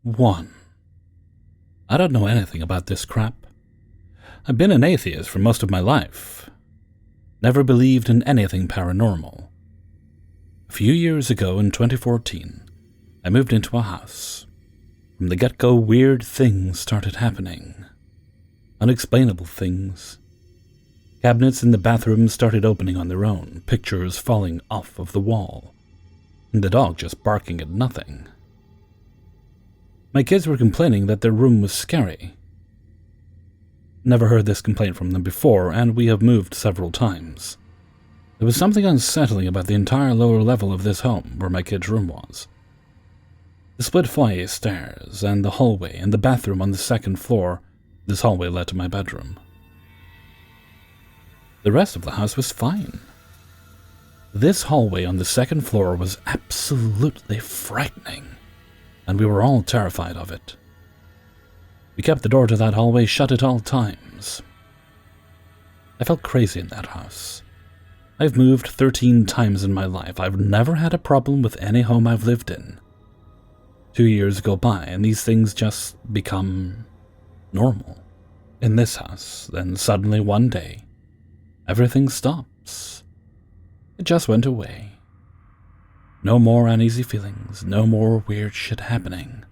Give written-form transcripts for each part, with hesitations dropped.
1. I don't know anything about this crap. I've been an atheist for most of my life. Never believed in anything paranormal. A few years ago in 2014, I moved into a house. From the get-go, weird things started happening. Unexplainable things. Cabinets in the bathroom started opening on their own, pictures falling off of the wall, and the dog just barking at nothing. My kids were complaining that their room was scary. Never heard this complaint from them before, and we have moved several times. There was something unsettling about the entire lower level of this home where my kids' room was. The split foyer stairs, and the hallway, and the bathroom on the second floor. This hallway led to my bedroom. The rest of the house was fine. This hallway on the second floor was absolutely frightening, and we were all terrified of it. We kept the door to that hallway shut at all times. I felt crazy in that house. I've moved 13 times in my life. I've never had a problem with any home I've lived in. 2 years go by and these things just become normal. In this house, then suddenly one day, everything stops. It just went away. No more uneasy feelings, no more weird shit happening.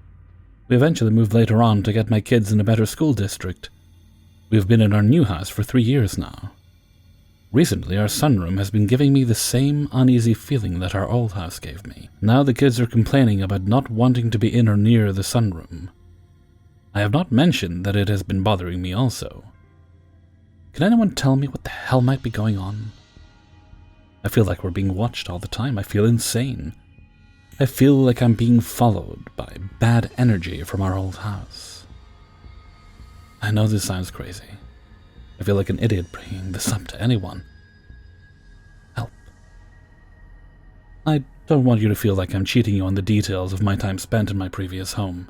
We eventually moved later on to get my kids in a better school district. We've been in our new house for 3 years now. Recently, our sunroom has been giving me the same uneasy feeling that our old house gave me. Now the kids are complaining about not wanting to be in or near the sunroom. I have not mentioned that it has been bothering me also. Can anyone tell me what the hell might be going on? I feel like we're being watched all the time. I feel insane. I feel like I'm being followed by bad energy from our old house. I know this sounds crazy. I feel like an idiot bringing this up to anyone. Help. I don't want you to feel like I'm cheating you on the details of my time spent in my previous home.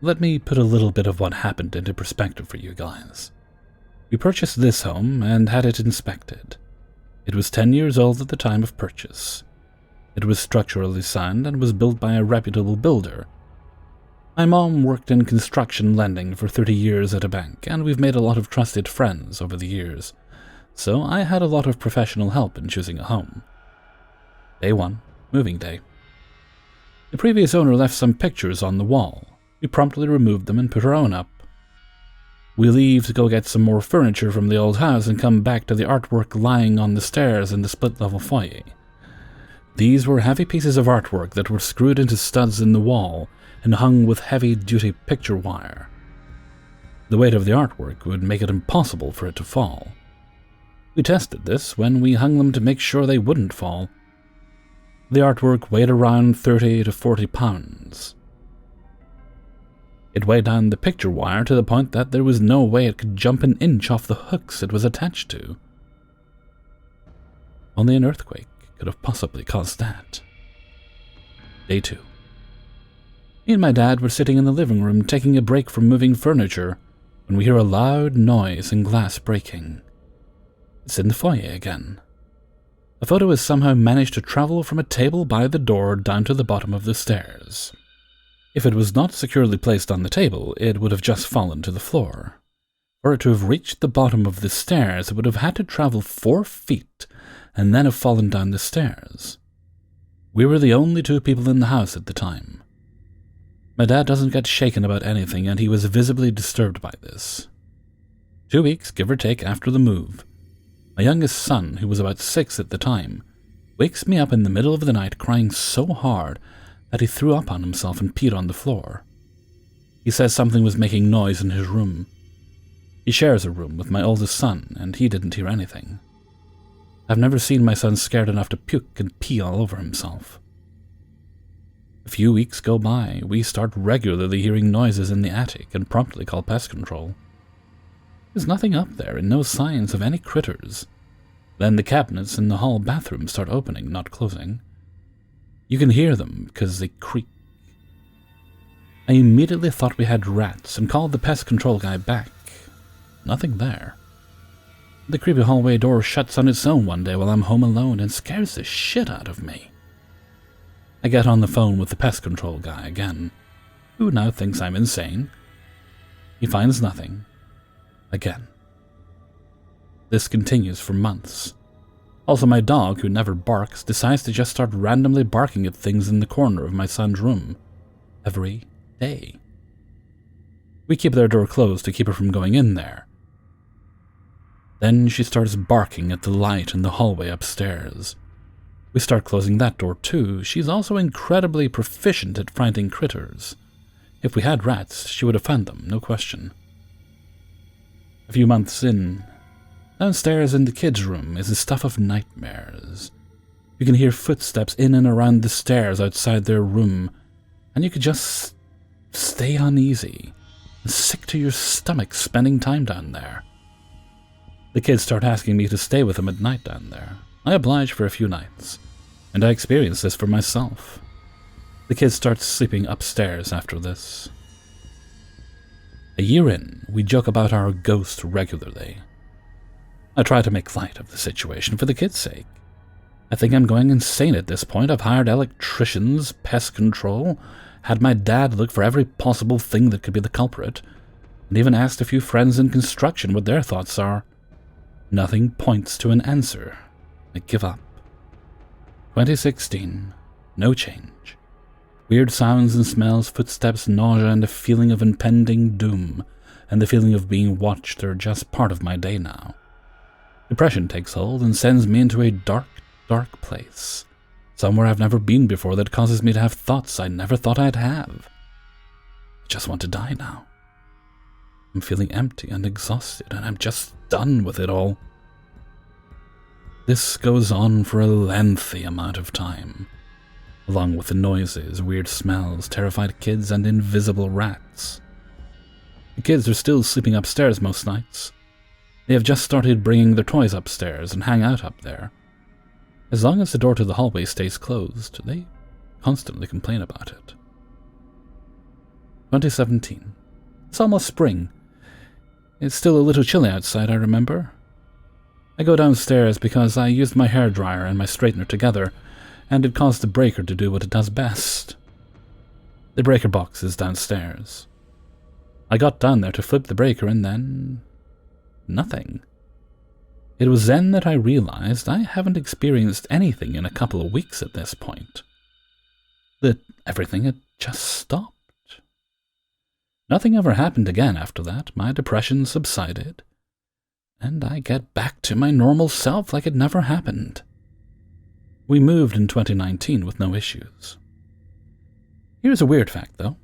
Let me put a little bit of what happened into perspective for you guys. We purchased this home and had it inspected. It was 10 years old at the time of purchase. It was structurally sound and was built by a reputable builder. My mom worked in construction lending for 30 years at a bank, and we've made a lot of trusted friends over the years, so I had a lot of professional help in choosing a home. Day 1, moving day. The previous owner left some pictures on the wall. We promptly removed them and put our own up. We leave to go get some more furniture from the old house and come back to the artwork lying on the stairs in the split-level foyer. These were heavy pieces of artwork that were screwed into studs in the wall and hung with heavy-duty picture wire. The weight of the artwork would make it impossible for it to fall. We tested this when we hung them to make sure they wouldn't fall. The artwork weighed around 30 to 40 pounds. It weighed down the picture wire to the point that there was no way it could jump an inch off the hooks it was attached to. Only an earthquake could have possibly caused that. Day 2. Me and my dad were sitting in the living room taking a break from moving furniture when we hear a loud noise and glass breaking. It's in the foyer again. A photo has somehow managed to travel from a table by the door down to the bottom of the stairs. If it was not securely placed on the table, it would have just fallen to the floor. For it to have reached the bottom of the stairs, it would have had to travel 4 feet and then have fallen down the stairs. We were the only 2 people in the house at the time. My dad doesn't get shaken about anything, and he was visibly disturbed by this. 2 weeks, give or take, after the move, my youngest son, who was about 6 at the time, wakes me up in the middle of the night crying so hard that he threw up on himself and peed on the floor. He says something was making noise in his room. He shares a room with my oldest son, and he didn't hear anything. I've never seen my son scared enough to puke and pee all over himself. A few weeks go by, we start regularly hearing noises in the attic and promptly call pest control. There's nothing up there and no signs of any critters. Then the cabinets in the hall bathroom start opening, not closing. You can hear them because they creak. I immediately thought we had rats and called the pest control guy back. Nothing there. The creepy hallway door shuts on its own one day while I'm home alone and scares the shit out of me. I get on the phone with the pest control guy again, who now thinks I'm insane. He finds nothing. Again. This continues for months. Also, my dog, who never barks, decides to just start randomly barking at things in the corner of my son's room. Every day. We keep their door closed to keep her from going in there. Then she starts barking at the light in the hallway upstairs. We start closing that door too. She's also incredibly proficient at finding critters. If we had rats, she would have found them, no question. A few months in, downstairs in the kids' room is the stuff of nightmares. You can hear footsteps in and around the stairs outside their room, and you could just stay uneasy and sick to your stomach spending time down there. The kids start asking me to stay with them at night down there. I oblige for a few nights, and I experience this for myself. The kids start sleeping upstairs after this. A year in, we joke about our ghost regularly. I try to make light of the situation for the kids' sake. I think I'm going insane at this point. I've hired electricians, pest control, had my dad look for every possible thing that could be the culprit, and even asked a few friends in construction what their thoughts are. Nothing points to an answer. I give up. 2016. No change. Weird sounds and smells, footsteps, nausea, and a feeling of impending doom, and the feeling of being watched are just part of my day now. Depression takes hold and sends me into a dark, dark place. Somewhere I've never been before that causes me to have thoughts I never thought I'd have. I just want to die now. I'm feeling empty and exhausted, and I'm just done with it all. This goes on for a lengthy amount of time, along with the noises, weird smells, terrified kids, and invisible rats. The kids are still sleeping upstairs most nights. They have just started bringing their toys upstairs and hang out up there. As long as the door to the hallway stays closed, they constantly complain about it. 2017. It's almost spring. It's still a little chilly outside, I remember. I go downstairs because I used my hairdryer and my straightener together, and it caused the breaker to do what it does best. The breaker box is downstairs. I got down there to flip the breaker and then... nothing. It was then that I realized I haven't experienced anything in a couple of weeks at this point. That everything had just stopped. Nothing ever happened again after that. My depression subsided, and I get back to my normal self like it never happened. We moved in 2019 with no issues. Here's a weird fact, though.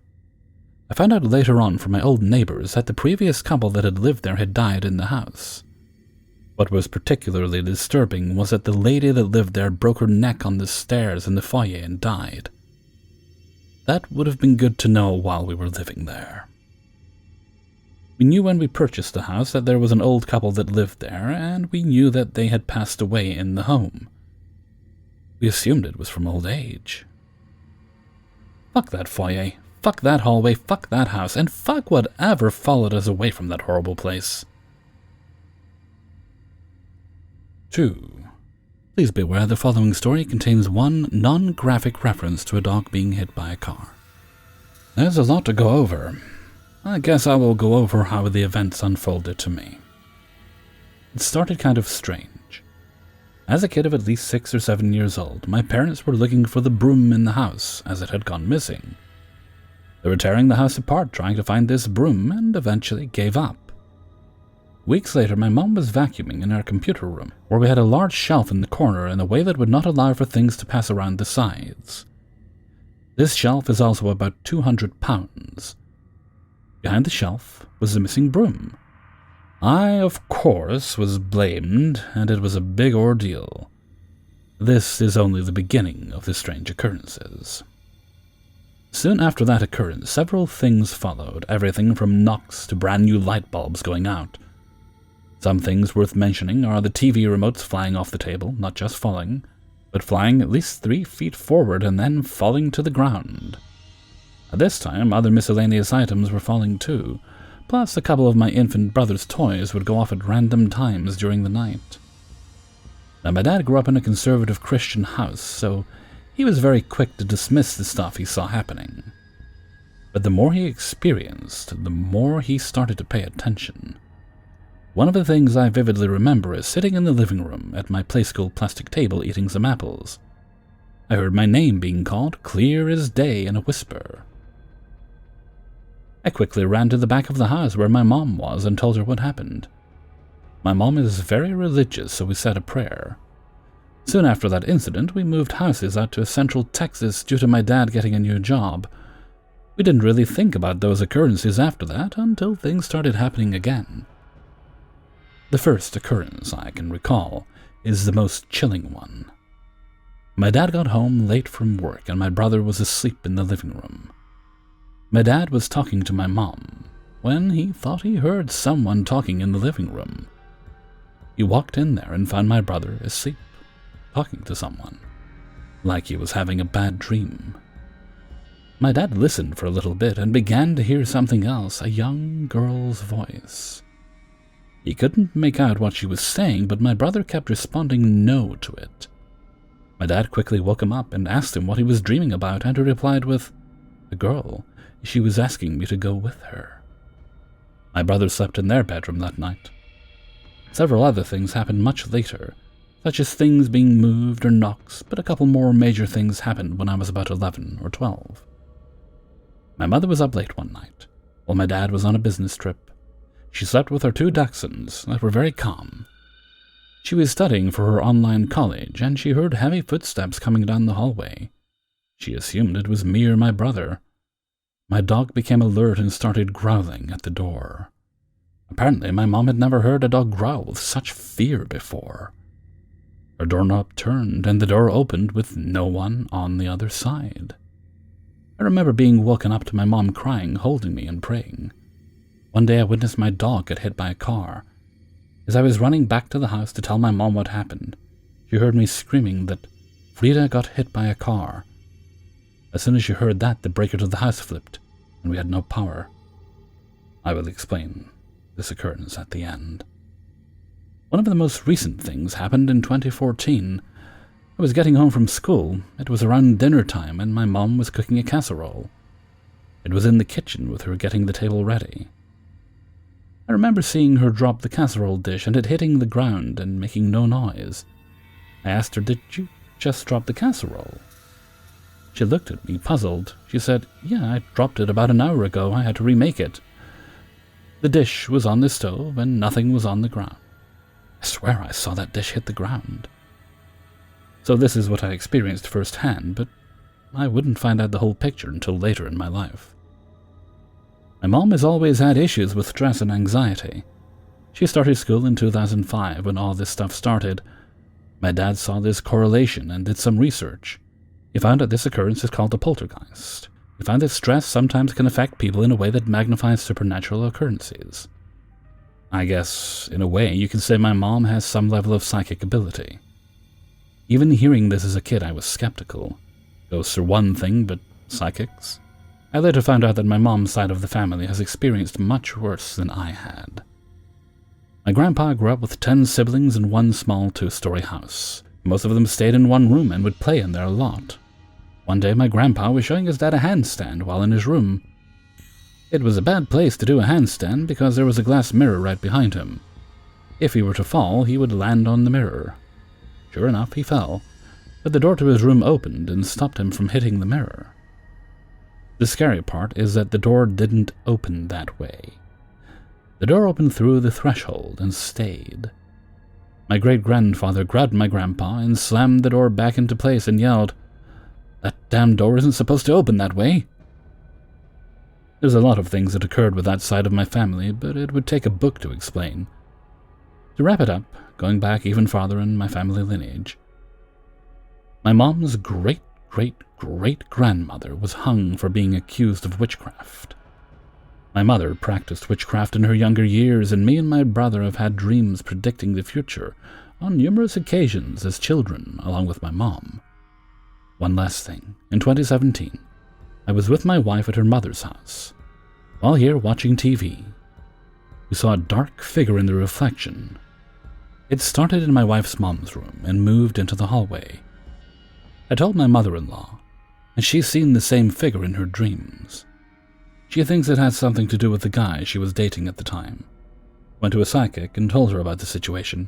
I found out later on from my old neighbors that the previous couple that had lived there had died in the house. What was particularly disturbing was that the lady that lived there broke her neck on the stairs in the foyer and died. That would have been good to know while we were living there. We knew when we purchased the house that there was an old couple that lived there, and we knew that they had passed away in the home. We assumed it was from old age. Fuck that foyer, fuck that hallway, fuck that house, and fuck whatever followed us away from that horrible place. 2. Please beware the following story contains one non-graphic reference to a dog being hit by a car. There's a lot to go over. I guess I will go over how the events unfolded to me. It started kind of strange. As a kid of at least 6 or 7 years old, my parents were looking for the broom in the house as it had gone missing. They were tearing the house apart trying to find this broom and eventually gave up. Weeks later, my mom was vacuuming in our computer room, where we had a large shelf in the corner in a way that would not allow for things to pass around the sides. This shelf is also about 200 pounds. Behind the shelf was the missing broom. I, of course, was blamed, and it was a big ordeal. This is only the beginning of the strange occurrences. Soon after that occurrence, several things followed, everything from knocks to brand new light bulbs going out. Some things worth mentioning are the TV remotes flying off the table, not just falling, but flying at least 3 feet forward and then falling to the ground. At this time, other miscellaneous items were falling too, plus a couple of my infant brother's toys would go off at random times during the night. Now, my dad grew up in a conservative Christian house, so He was very quick to dismiss the stuff he saw happening. But the more he experienced, the more he started to pay attention. One of the things I vividly remember is sitting in the living room at my play-school plastic table eating some apples. I heard my name being called clear as day in a whisper. I quickly ran to the back of the house where my mom was and told her what happened. My mom is very religious, so we said a prayer. Soon after that incident, we moved houses out to Central Texas due to my dad getting a new job. We didn't really think about those occurrences after that until things started happening again. The first occurrence I can recall is the most chilling one. My dad got home late from work and my brother was asleep in the living room. My dad was talking to my mom when he thought he heard someone talking in the living room. He walked in there and found my brother asleep, talking to someone, like he was having a bad dream. My dad listened for a little bit and began to hear something else, a young girl's voice. He couldn't make out what she was saying, but my brother kept responding no to it. My dad quickly woke him up and asked him what he was dreaming about, and he replied with, "A girl. She was asking me to go with her." My brother slept in their bedroom that night. Several other things happened much later, such as things being moved or knocks, but a couple more major things happened when I was about 11 or 12. My mother was up late one night, while my dad was on a business trip. She slept with her 2 dachshunds that were very calm. She was studying for her online college, and she heard heavy footsteps coming down the hallway. She assumed it was me or my brother. My dog became alert and started growling at the door. Apparently, my mom had never heard a dog growl with such fear before. Her doorknob turned, and the door opened with no one on the other side. I remember being woken up to my mom crying, holding me, and praying. One day I witnessed my dog get hit by a car. As I was running back to the house to tell my mom what happened, she heard me screaming that Frida got hit by a car. As soon as she heard that, the breaker to the house flipped, and we had no power. I will explain this occurrence at the end. One of the most recent things happened in 2014. I was getting home from school. It was around dinner time, and my mom was cooking a casserole. It was in the kitchen with her getting the table ready. I remember seeing her drop the casserole dish and it hitting the ground and making no noise. I asked her, "Did you just drop the casserole?" She looked at me, puzzled. She said, "Yeah, I dropped it about an hour ago. I had to remake it." The dish was on the stove and nothing was on the ground. I swear I saw that dish hit the ground. So this is what I experienced firsthand, but I wouldn't find out the whole picture until later in my life. My mom has always had issues with stress and anxiety. She started school in 2005 when all this stuff started. My dad saw this correlation and did some research. He found that this occurrence is called a poltergeist. He found that stress sometimes can affect people in a way that magnifies supernatural occurrences. I guess, in a way, you can say my mom has some level of psychic ability. Even hearing this as a kid, I was skeptical. Ghosts are one thing, but psychics? I later found out that my mom's side of the family has experienced much worse than I had. My grandpa grew up with 10 siblings in one small 2-story house. Most of them stayed in one room and would play in there a lot. One day my grandpa was showing his dad a handstand while in his room. It was a bad place to do a handstand because there was a glass mirror right behind him. If he were to fall, he would land on the mirror. Sure enough, he fell, but the door to his room opened and stopped him from hitting the mirror. The scary part is that the door didn't open that way. The door opened through the threshold and stayed. My great-grandfather grabbed my grandpa and slammed the door back into place and yelled, "That damn door isn't supposed to open that way." There's a lot of things that occurred with that side of my family, but it would take a book to explain. To wrap it up, going back even farther in my family lineage, my mom's great-great-great-grandmother was hung for being accused of witchcraft. My mother practiced witchcraft in her younger years, and me and my brother have had dreams predicting the future on numerous occasions as children, along with my mom. One last thing. In 2017, I was with my wife at her mother's house. While here watching TV, we saw a dark figure in the reflection. It started in my wife's mom's room and moved into the hallway. I told my mother-in-law, and she's seen the same figure in her dreams. She thinks it has something to do with the guy she was dating at the time. Went to a psychic and told her about the situation.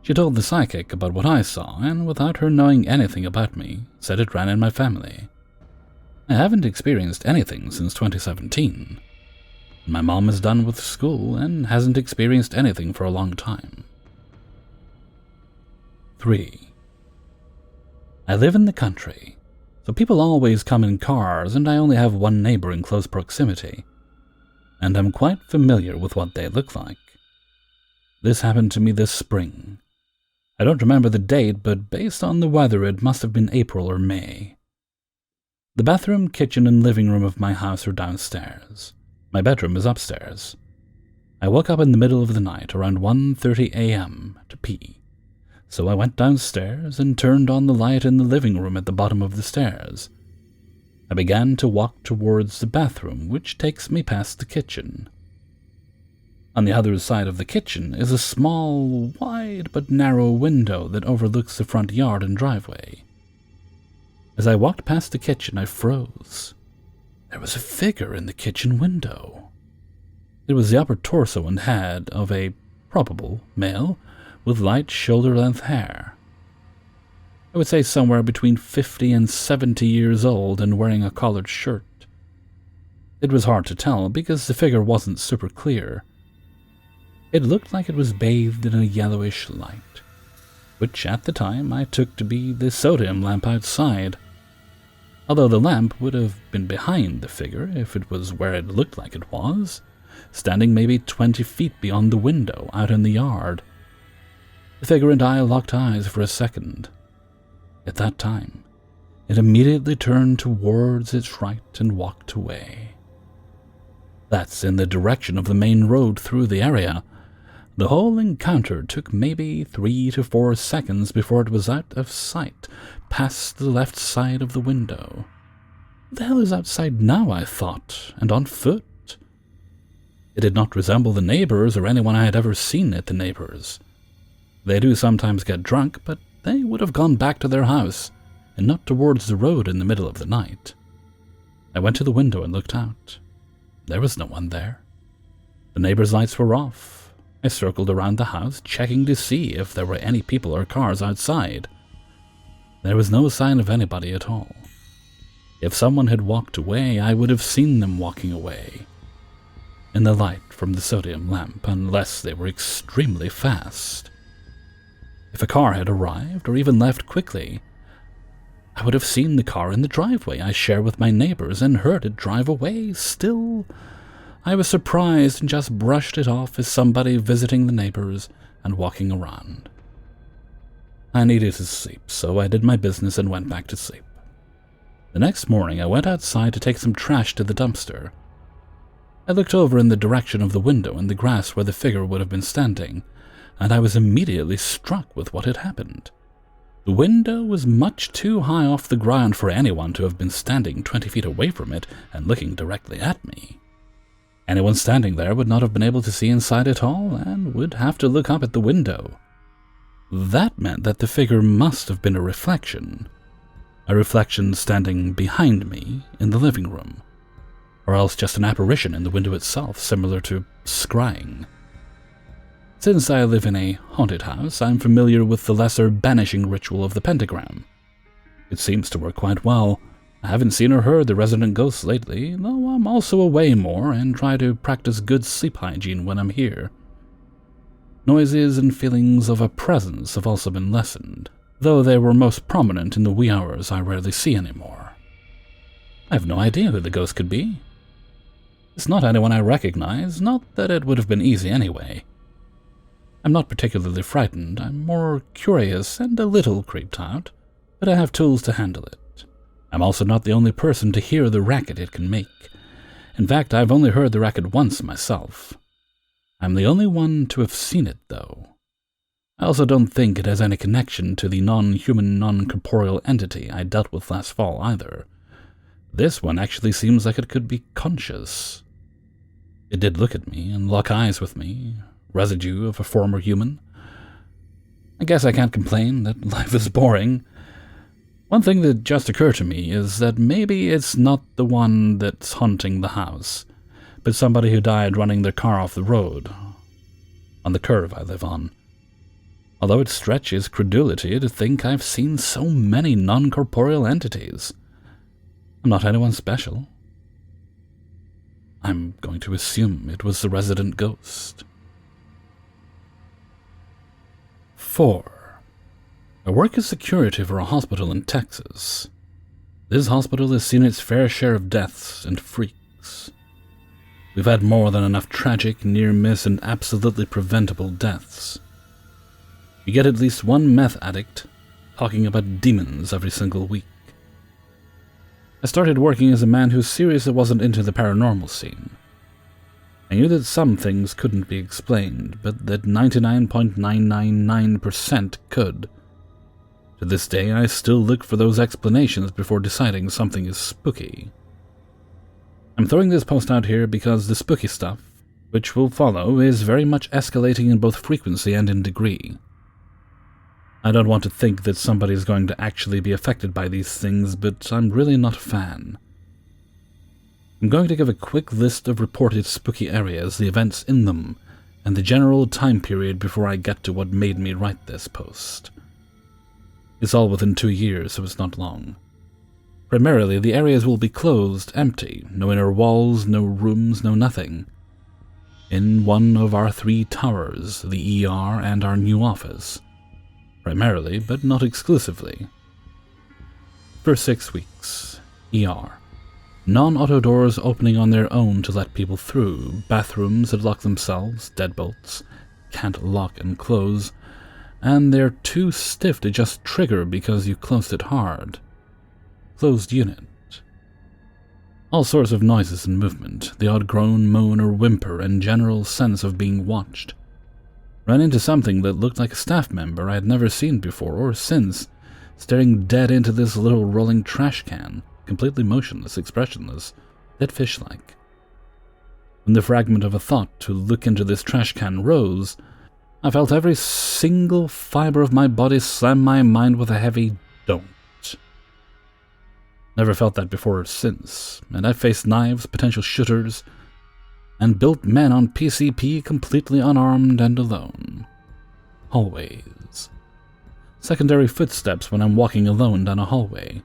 She told the psychic about what I saw, and without her knowing anything about me, said it ran in my family. I haven't experienced anything since 2017. My mom is done with school and hasn't experienced anything for a long time. 3. I live in the country, so people always come in cars, and I only have one neighbor in close proximity, and I'm quite familiar with what they look like. This happened to me this spring. I don't remember the date, but based on the weather it must have been April or May. The bathroom, kitchen, and living room of my house are downstairs. My bedroom is upstairs. I woke up in the middle of the night, around 1:30 a.m., to pee. So I went downstairs and turned on the light in the living room at the bottom of the stairs. I began to walk towards the bathroom, which takes me past the kitchen. On the other side of the kitchen is a small, wide but narrow window that overlooks the front yard and driveway. As I walked past the kitchen, I froze. There was a figure in the kitchen window. It was the upper torso and head of a probable male with light shoulder-length hair. I would say somewhere between 50 and 70 years old and wearing a collared shirt. It was hard to tell because the figure wasn't super clear. It looked like it was bathed in a yellowish light, which at the time I took to be the sodium lamp outside. Although the lamp would have been behind the figure if it was where it looked like it was, standing maybe 20 feet beyond the window out in the yard. The figure and I locked eyes for a second. At that time, it immediately turned towards its right and walked away. That's in the direction of the main road through the area. The whole encounter took maybe 3 to 4 seconds before it was out of sight, past the left side of the window. What the hell is outside now, I thought, and on foot? It did not resemble the neighbors or anyone I had ever seen at the neighbors. They do sometimes get drunk, but they would have gone back to their house, and not towards the road in the middle of the night. I went to the window and looked out. There was no one there. The neighbors' lights were off. I circled around the house, checking to see if there were any people or cars outside. There was no sign of anybody at all. If someone had walked away, I would have seen them walking away in the light from the sodium lamp, unless they were extremely fast. If a car had arrived, or even left quickly, I would have seen the car in the driveway I share with my neighbors and heard it drive away. Still, I was surprised and just brushed it off as somebody visiting the neighbors and walking around. I needed to sleep, so I did my business and went back to sleep. The next morning, I went outside to take some trash to the dumpster. I looked over in the direction of the window and the grass where the figure would have been standing, and I was immediately struck with what had happened. The window was much too high off the ground for anyone to have been standing 20 feet away from it and looking directly at me. Anyone standing there would not have been able to see inside at all and would have to look up at the window. That meant that the figure must have been a reflection standing behind me in the living room, or else just an apparition in the window itself, similar to scrying. Since I live in a haunted house, I'm familiar with the lesser banishing ritual of the pentagram. It seems to work quite well. I haven't seen or heard the resident ghosts lately, though I'm also away more and try to practice good sleep hygiene when I'm here. Noises and feelings of a presence have also been lessened, though they were most prominent in the wee hours I rarely see anymore. I have no idea who the ghost could be. It's not anyone I recognize, not that it would have been easy anyway. I'm not particularly frightened, I'm more curious and a little creeped out, but I have tools to handle it. I'm also not the only person to hear the racket it can make. In fact, I've only heard the racket once myself. I'm the only one to have seen it, though. I also don't think it has any connection to the non-human, non-corporeal entity I dealt with last fall either. This one actually seems like it could be conscious. It did look at me and lock eyes with me, residue of a former human. I guess I can't complain that life is boring. One thing that just occurred to me is that maybe it's not the one that's haunting the house, but somebody who died running their car off the road, on the curve I live on. Although it stretches credulity to think I've seen so many non-corporeal entities. I'm not anyone special. I'm going to assume it was the resident ghost. 4. I work as security for a hospital in Texas. This hospital has seen its fair share of deaths and freaks. We've had more than enough tragic, near-miss, and absolutely preventable deaths. You get at least one meth addict talking about demons every single week. I started working as a man who seriously wasn't into the paranormal scene. I knew that some things couldn't be explained, but that 99.999% could. To this day, I still look for those explanations before deciding something is spooky. I'm throwing this post out here because the spooky stuff, which will follow, is very much escalating in both frequency and in degree. I don't want to think that somebody is going to actually be affected by these things, but I'm really not a fan. I'm going to give a quick list of reported spooky areas, the events in them, and the general time period before I get to what made me write this post. It's all within 2 years, so it's not long. Primarily, the areas will be closed, empty, no inner walls, no rooms, no nothing. In one of our 3 towers, the ER and our new office. Primarily, but not exclusively. For 6 weeks, ER. Non-auto doors opening on their own to let people through, bathrooms that lock themselves, deadbolts, can't lock and close, and they're too stiff to just trigger because you closed it hard. Closed unit. All sorts of noises and movement, the odd groan, moan, or whimper, and general sense of being watched. Ran into something that looked like a staff member I had never seen before or since, staring dead into this little rolling trash can, completely motionless, expressionless, dead fish-like. When the fragment of a thought to look into this trash can rose, I felt every single fiber of my body slam my mind with a heavy don't. Never felt that before or since, and I've faced knives, potential shooters, and built men on PCP completely unarmed and alone. Hallways. Secondary footsteps when I'm walking alone down a hallway.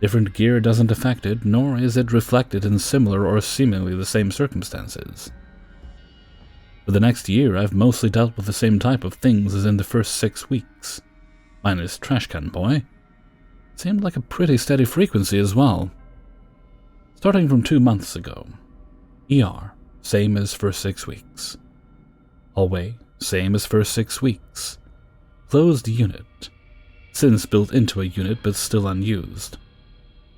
Different gear doesn't affect it, nor is it reflected in similar or seemingly the same circumstances. For the next year, I've mostly dealt with the same type of things as in the first 6 weeks. Minus Trash Can Boy. Seemed like a pretty steady frequency as well. Starting from 2 months ago. ER, same as first 6 weeks. Hallway, same as first 6 weeks. Closed unit. Since built into a unit but still unused.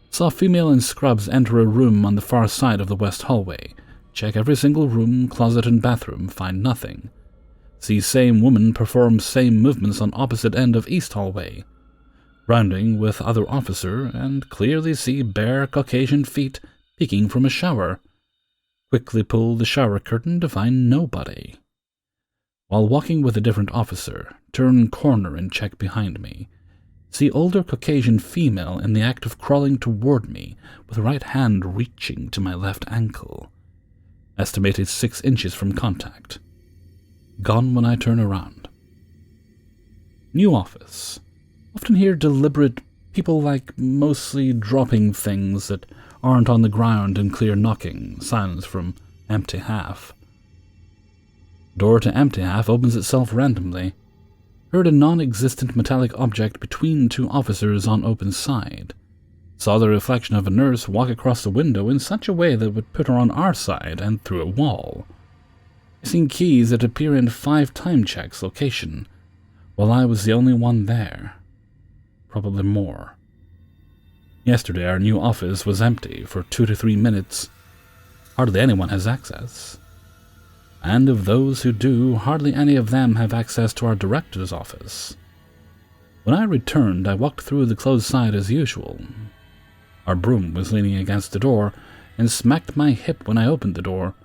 Saw female in scrubs enter a room on the far side of the west hallway. Check every single room, closet, and bathroom, find nothing. See same woman perform same movements on opposite end of east hallway. Rounding with other officer, and clearly see bare Caucasian feet peeking from a shower. Quickly pull the shower curtain to find nobody. While walking with a different officer, turn corner and check behind me. See older Caucasian female in the act of crawling toward me, with right hand reaching to my left ankle. Estimated 6 inches from contact. Gone when I turn around. New office. Often hear deliberate people like mostly dropping things that aren't on the ground and clear knocking, sounds from empty half. Door to empty half opens itself randomly. Heard a non-existent metallic object between 2 officers on open side. Saw the reflection of a nurse walk across the window in such a way that would put her on our side and through a wall. I seen keys that appear in 5 time checks location, while I was the only one there. Probably more. Yesterday our new office was empty for 2 to 3 minutes. Hardly anyone has access. And of those who do, hardly any of them have access to our director's office. When I returned, I walked through the closed side as usual. Our broom was leaning against the door and smacked my hip when I opened the door,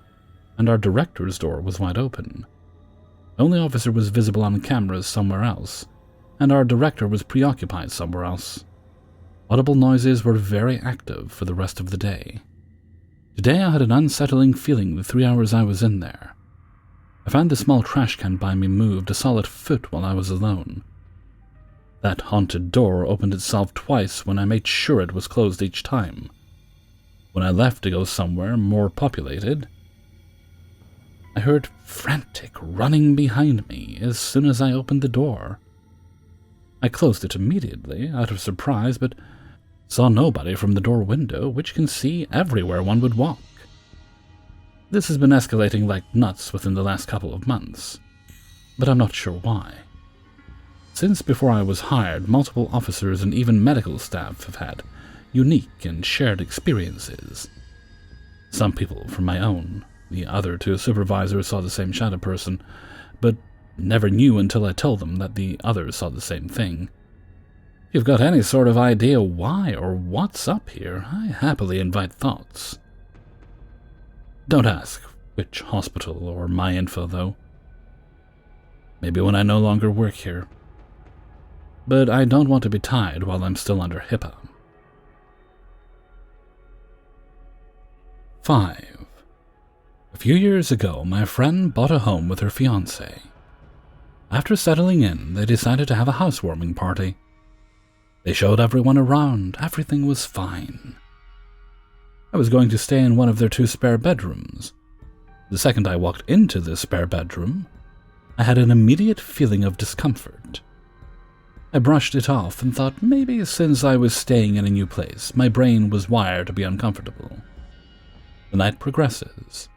and our director's door was wide open. The only officer was visible on cameras somewhere else, and our director was preoccupied somewhere else. Audible noises were very active for the rest of the day. Today I had an unsettling feeling the 3 hours I was in there. I found the small trash can by me moved a solid foot while I was alone. That haunted door opened itself twice when I made sure it was closed each time. When I left to go somewhere more populated, I heard frantic running behind me as soon as I opened the door. I closed it immediately, out of surprise, but saw nobody from the door window, which can see everywhere one would walk. This has been escalating like nuts within the last couple of months, but I'm not sure why. Since before I was hired, multiple officers and even medical staff have had unique and shared experiences. Some people from my own, the other two supervisors saw the same shadow person, but never knew until I told them that the others saw the same thing. If you've got any sort of idea why or what's up here, I happily invite thoughts. Don't ask which hospital or my info, though. Maybe when I no longer work here. But I don't want to be tied while I'm still under HIPAA. 5. A few years ago, my friend bought a home with her fiancé. After settling in, they decided to have a housewarming party. They showed everyone around. Everything was fine. I was going to stay in one of their 2 spare bedrooms. The second I walked into this spare bedroom, I had an immediate feeling of discomfort. I brushed it off and thought maybe since I was staying in a new place, my brain was wired to be uncomfortable. The night progresses,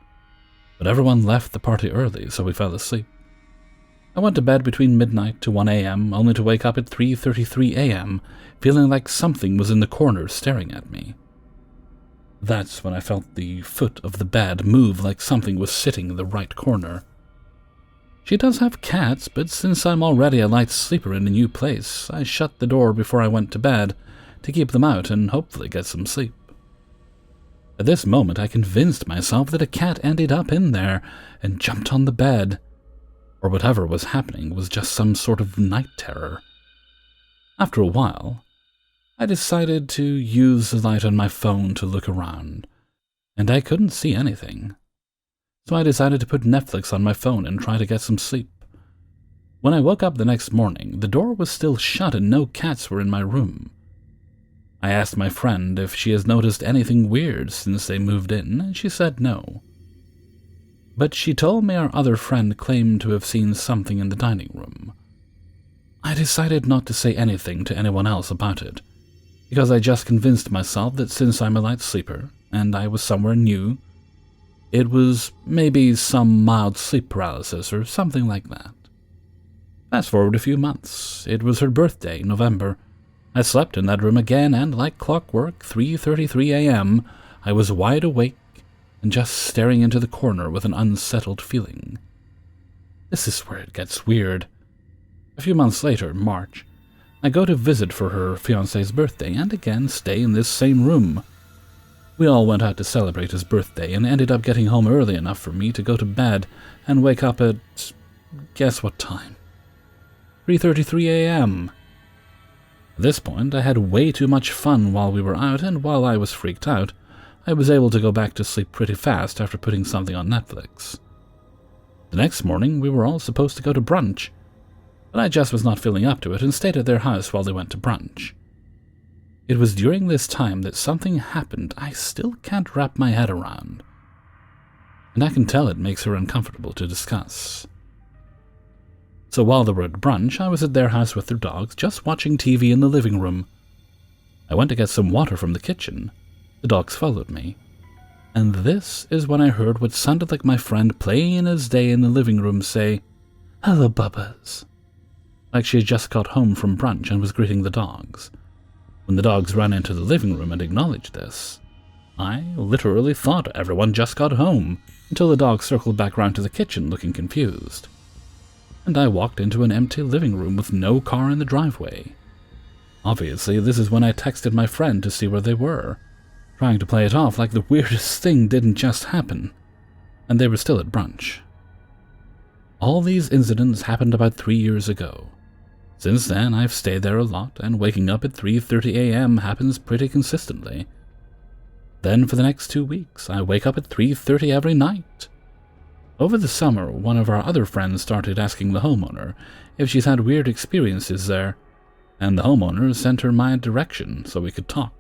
but everyone left the party early, so we fell asleep. I went to bed between midnight to 1 a.m., only to wake up at 3:33 a.m., feeling like something was in the corner staring at me. That's when I felt the foot of the bed move like something was sitting in the right corner. She does have cats, but since I'm already a light sleeper in a new place, I shut the door before I went to bed to keep them out and hopefully get some sleep. At this moment, I convinced myself that a cat ended up in there and jumped on the bed, or whatever was happening was just some sort of night terror. After a while, I decided to use the light on my phone to look around, and I couldn't see anything. So I decided to put Netflix on my phone and try to get some sleep. When I woke up the next morning, the door was still shut and no cats were in my room. I asked my friend if she has noticed anything weird since they moved in, and she said no. But she told me our other friend claimed to have seen something in the dining room. I decided not to say anything to anyone else about it, because I just convinced myself that since I'm a light sleeper, and I was somewhere new, it was maybe some mild sleep paralysis or something like that. Fast forward a few months. It was her birthday, November. I slept in that room again, and like clockwork, 3:33 a.m., I was wide awake and just staring into the corner with an unsettled feeling. This is where it gets weird. A few months later, March, I go to visit for her fiancé's birthday and again stay in this same room. We all went out to celebrate his birthday and ended up getting home early enough for me to go to bed and wake up at, guess what time? 3:33 a.m. At this point, I had way too much fun while we were out, and while I was freaked out, I was able to go back to sleep pretty fast after putting something on Netflix. The next morning, we were all supposed to go to brunch, but I just was not feeling up to it and stayed at their house while they went to brunch. It was during this time that something happened I still can't wrap my head around, and I can tell it makes her uncomfortable to discuss. So while they were at brunch, I was at their house with their dogs, just watching TV in the living room. I went to get some water from the kitchen. The dogs followed me. And this is when I heard what sounded like my friend plain as day in the living room say, "Hello, Bubbas," like she had just got home from brunch and was greeting the dogs. When the dogs ran into the living room and acknowledged this, I literally thought everyone just got home, until the dogs circled back round to the kitchen looking confused. And I walked into an empty living room with no car in the driveway. Obviously, this is when I texted my friend to see where they were, trying to play it off like the weirdest thing didn't just happen, and they were still at brunch. All these incidents happened about 3 years ago. Since then, I've stayed there a lot, and waking up at 3:30 a.m. happens pretty consistently. Then for the next 2 weeks, I wake up at 3:30 every night. Over the summer, one of our other friends started asking the homeowner if she's had weird experiences there, and the homeowner sent her my direction so we could talk.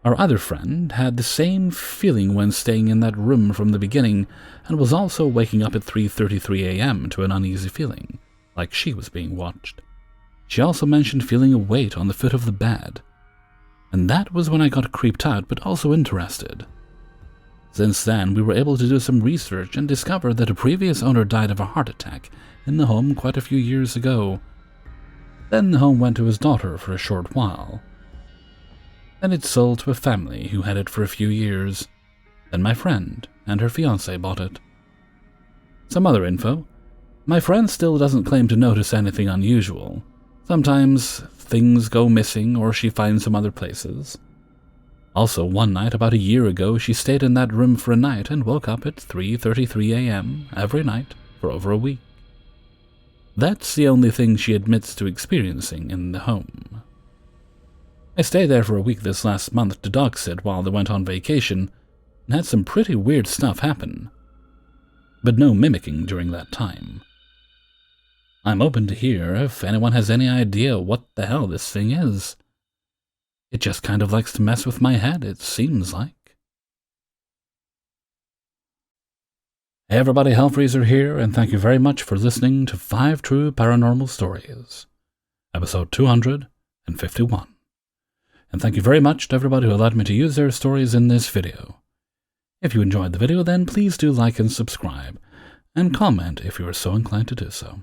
Our other friend had the same feeling when staying in that room from the beginning, and was also waking up at 3:33 a.m. to an uneasy feeling, like she was being watched. She also mentioned feeling a weight on the foot of the bed, and that was when I got creeped out but also interested. Since then, we were able to do some research and discover that a previous owner died of a heart attack in the home quite a few years ago. Then the home went to his daughter for a short while. Then it sold to a family who had it for a few years. Then my friend and her fiancé bought it. Some other info. My friend still doesn't claim to notice anything unusual. Sometimes things go missing or she finds them other places. Also, one night about a year ago, she stayed in that room for a night and woke up at 3:33 a.m. every night for over a week. That's the only thing she admits to experiencing in the home. I stayed there for a week this last month to dog sit while they went on vacation, and had some pretty weird stuff happen. But no mimicking during that time. I'm open to hear if anyone has any idea what the hell this thing is. It just kind of likes to mess with my head, it seems like. Hey everybody, Hellfreezer here, and thank you very much for listening to 5 True Paranormal Stories, episode 251. And thank you very much to everybody who allowed me to use their stories in this video. If you enjoyed the video, then please do like and subscribe, and comment if you are so inclined to do so.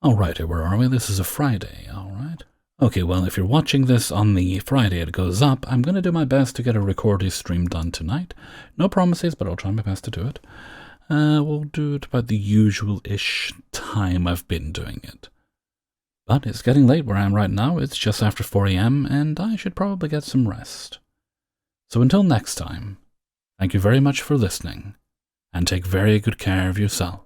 Alrighty, where are we? This is a Friday, alright. Okay, well, if you're watching this on the Friday it goes up, I'm going to do my best to get a recorded stream done tonight. No promises, but I'll try my best to do it. We'll do it about the usual-ish time I've been doing it. But it's getting late where I am right now. It's just after 4 a.m., and I should probably get some rest. So until next time, thank you very much for listening, and take very good care of yourself.